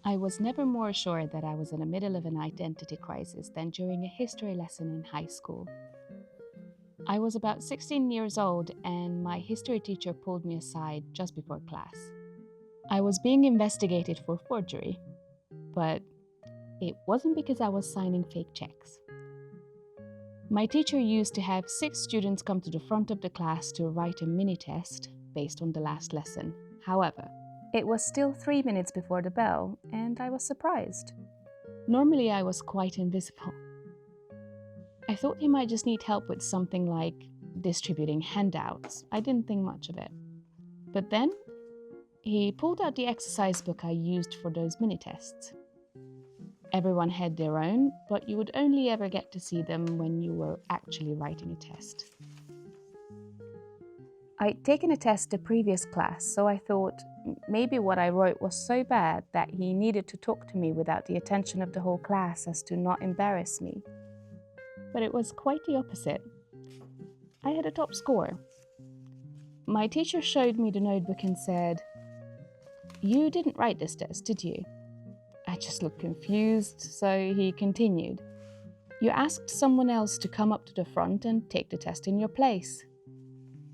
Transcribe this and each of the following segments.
I was never more sure that I was in the middle of an identity crisis than during a history lesson in high school. I was about 16 years old, and my history teacher pulled me aside just before class. I was being investigated for forgery, but it wasn't because I was signing fake checks. My teacher used to have 6 students come to the front of the class to write a mini test based on the last lesson. However, it was still 3 minutes before the bell, and I was surprised. Normally, I was quite invisible. I thought he might just need help with something like distributing handouts. I didn't think much of it. But then, he pulled out the exercise book I used for those mini tests. Everyone had their own, but you would only ever get to see them when you were actually writing a test. I'd taken a test the previous class, so I thought maybe what I wrote was so bad that he needed to talk to me without the attention of the whole class as to not embarrass me. But it was quite the opposite. I had a top score. My teacher showed me the notebook and said, "You didn't write this test, did you?" I just looked confused, so he continued. "You asked someone else to come up to the front and take the test in your place."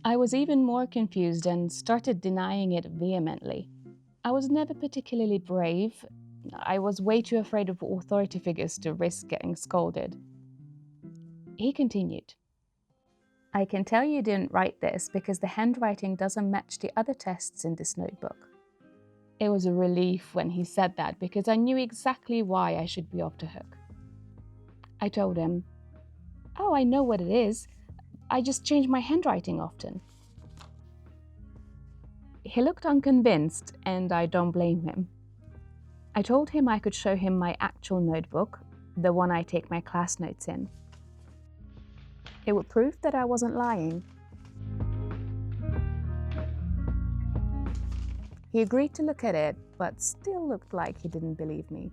I was even more confused and started denying it vehemently. I was never particularly brave. I was way too afraid of authority figures to risk getting scolded. He continued, "I can tell you didn't write this because the handwriting doesn't match the other tests in this notebook." It was a relief when he said that because I knew exactly why I should be off the hook. I told him, "Oh, I know what it is. I just change my handwriting often." He looked unconvinced, and I don't blame him. I told him I could show him my actual notebook, the one I take my class notes in. It would prove that I wasn't lying. He agreed to look at it, but still looked like he didn't believe me.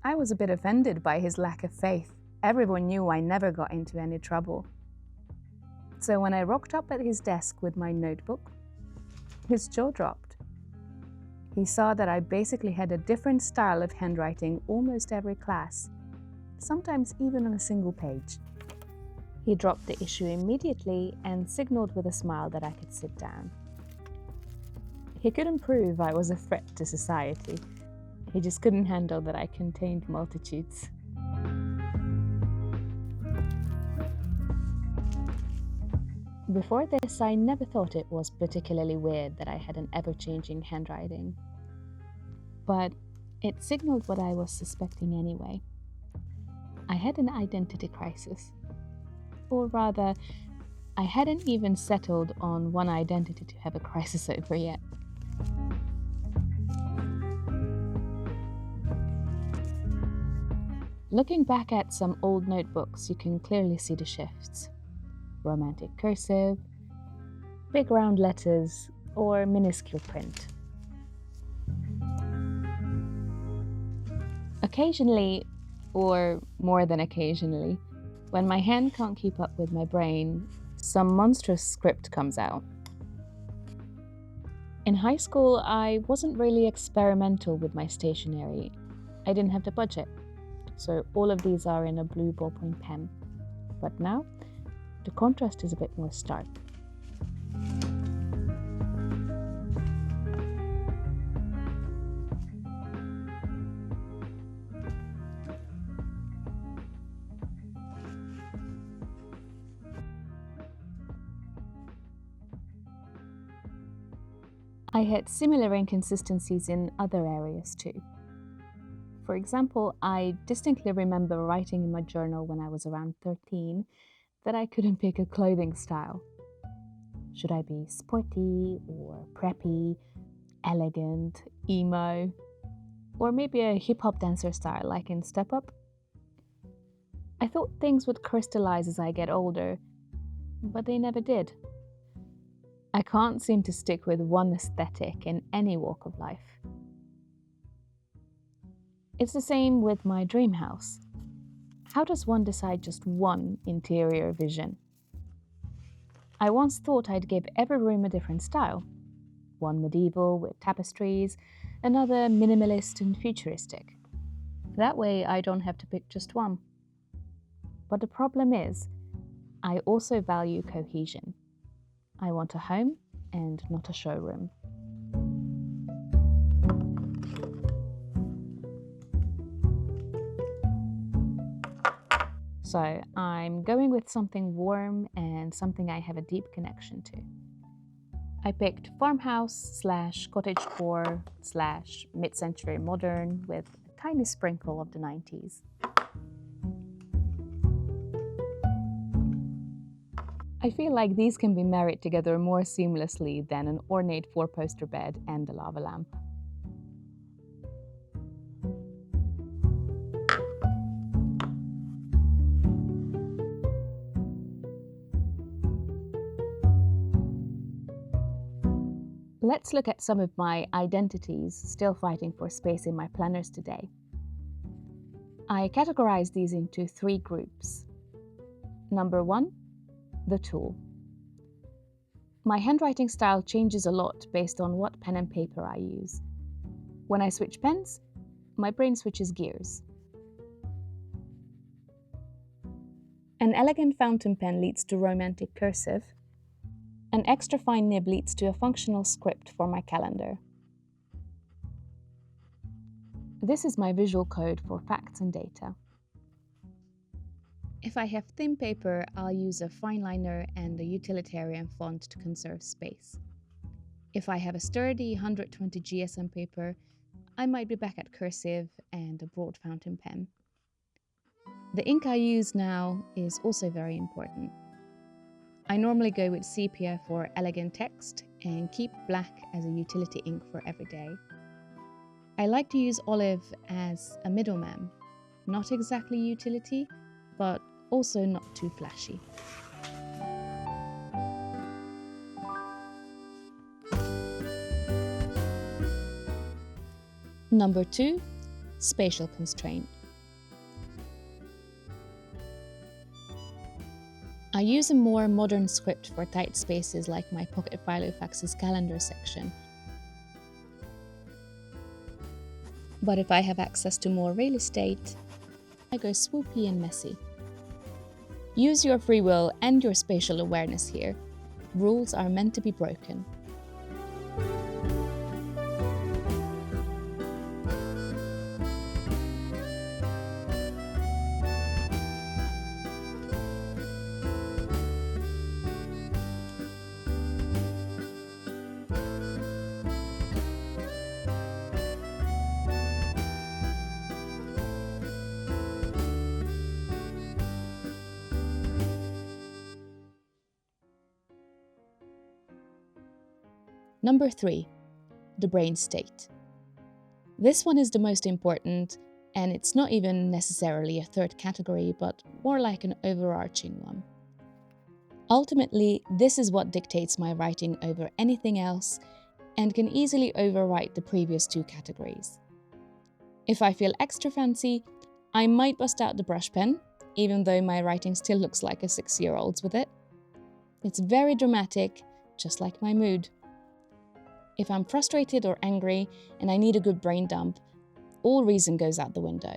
I was a bit offended by his lack of faith. Everyone knew I never got into any trouble. So when I rocked up at his desk with my notebook, his jaw dropped. He saw that I basically had a different style of handwriting almost every class, sometimes even on a single page. He dropped the issue immediately and signaled with a smile that I could sit down. He couldn't prove I was a threat to society. He just couldn't handle that I contained multitudes. Before this, I never thought it was particularly weird that I had an ever-changing handwriting. But it signaled what I was suspecting anyway. I had an identity crisis. Or rather, I hadn't even settled on one identity to have a crisis over yet. Looking back at some old notebooks, you can clearly see the shifts. Romantic cursive, big round letters, or minuscule print. Occasionally, or more than occasionally, when my hand can't keep up with my brain, some monstrous script comes out. In high school, I wasn't really experimental with my stationery. I didn't have the budget, so all of these are in a blue ballpoint pen. But now, the contrast is a bit more stark. I had similar inconsistencies in other areas too. For example, I distinctly remember writing in my journal when I was around 13 that I couldn't pick a clothing style. Should I be sporty or preppy, elegant, emo, or maybe a hip-hop dancer style like in Step Up? I thought things would crystallize as I get older, but they never did. I can't seem to stick with one aesthetic in any walk of life. It's the same with my dream house. How does one decide just one interior vision? I once thought I'd give every room a different style. one medieval with tapestries, another minimalist and futuristic. That way I don't have to pick just one. But the problem is, I also value cohesion. I want a home and not a showroom. So I'm going with something warm and something I have a deep connection to. I picked farmhouse / cottagecore / mid-century modern with a tiny sprinkle of the 90s. I feel like these can be married together more seamlessly than an ornate 4-poster bed and a lava lamp. Let's look at some of my identities still fighting for space in my planners today. I categorize these into 3 groups. Number 1, the tool. My handwriting style changes a lot based on what pen and paper I use. When I switch pens, my brain switches gears. An elegant fountain pen leads to romantic cursive. An extra fine nib leads to a functional script for my calendar. This is my visual code for facts and data. If I have thin paper, I'll use a fine liner and a utilitarian font to conserve space. If I have a sturdy 120 GSM paper, I might be back at cursive and a broad fountain pen. The ink I use now is also very important. I normally go with sepia for elegant text and keep black as a utility ink for every day. I like to use olive as a middleman, not exactly utility, but also not too flashy. Number 2, spatial constraint. I use a more modern script for tight spaces like my Pocket Filofax's calendar section. But if I have access to more real estate, I go swoopy and messy. Use your free will and your spatial awareness here. Rules are meant to be broken. Number 3, the brain state. This one is the most important, and it's not even necessarily a third category, but more like an overarching one. Ultimately, this is what dictates my writing over anything else and can easily overwrite the previous 2 categories. If I feel extra fancy, I might bust out the brush pen, even though my writing still looks like a 6-year-old's with it. It's very dramatic, just like my mood. If I'm frustrated or angry and I need a good brain dump, all reason goes out the window.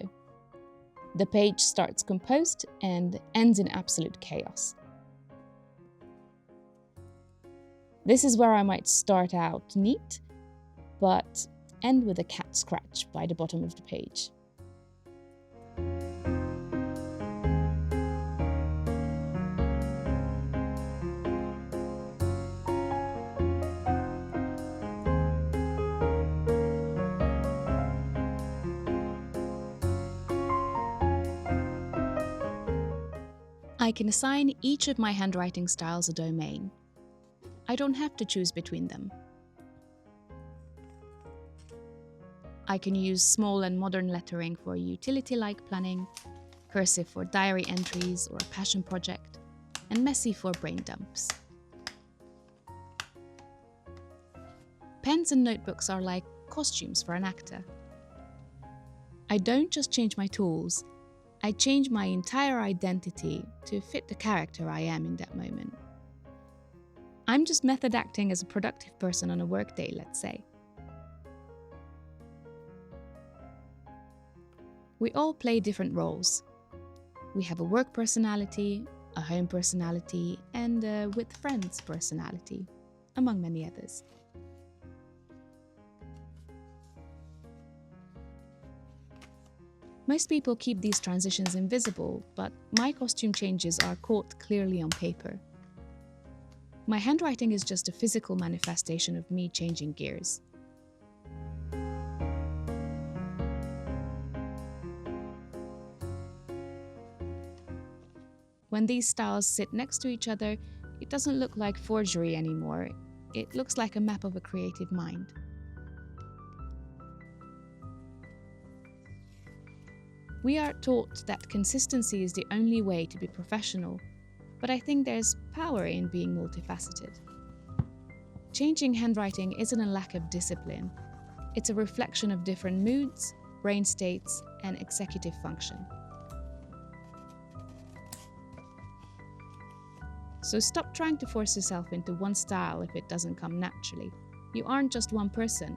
The page starts composed and ends in absolute chaos. This is where I might start out neat, but end with a cat scratch by the bottom of the page. I can assign each of my handwriting styles a domain. I don't have to choose between them. I can use small and modern lettering for utility-like planning, cursive for diary entries or a passion project, and messy for brain dumps. Pens and notebooks are like costumes for an actor. I don't just change my tools, I change my entire identity to fit the character I am in that moment. I'm just method acting as a productive person on a workday, let's say. We all play different roles. We have a work personality, a home personality, and a with friends personality, among many others. Most people keep these transitions invisible, but my costume changes are caught clearly on paper. My handwriting is just a physical manifestation of me changing gears. When these styles sit next to each other, it doesn't look like forgery anymore. It looks like a map of a creative mind. We are taught that consistency is the only way to be professional, but I think there's power in being multifaceted. Changing handwriting isn't a lack of discipline. It's a reflection of different moods, brain states, and executive function. So stop trying to force yourself into one style if it doesn't come naturally. You aren't just one person.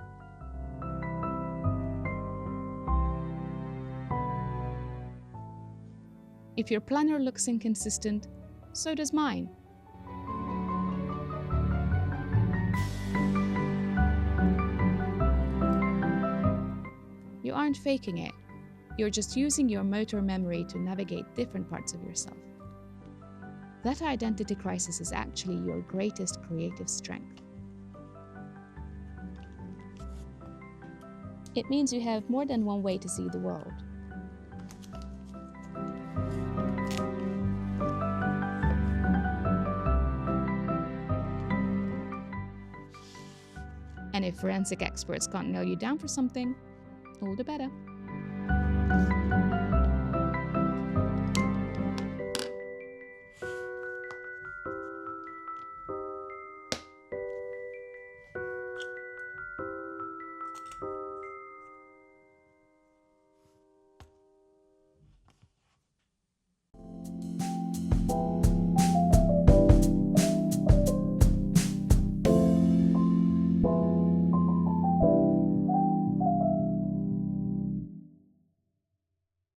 If your planner looks inconsistent, so does mine. You aren't faking it. You're just using your motor memory to navigate different parts of yourself. That identity crisis is actually your greatest creative strength. It means you have more than one way to see the world. And if forensic experts can't nail you down for something, all the better.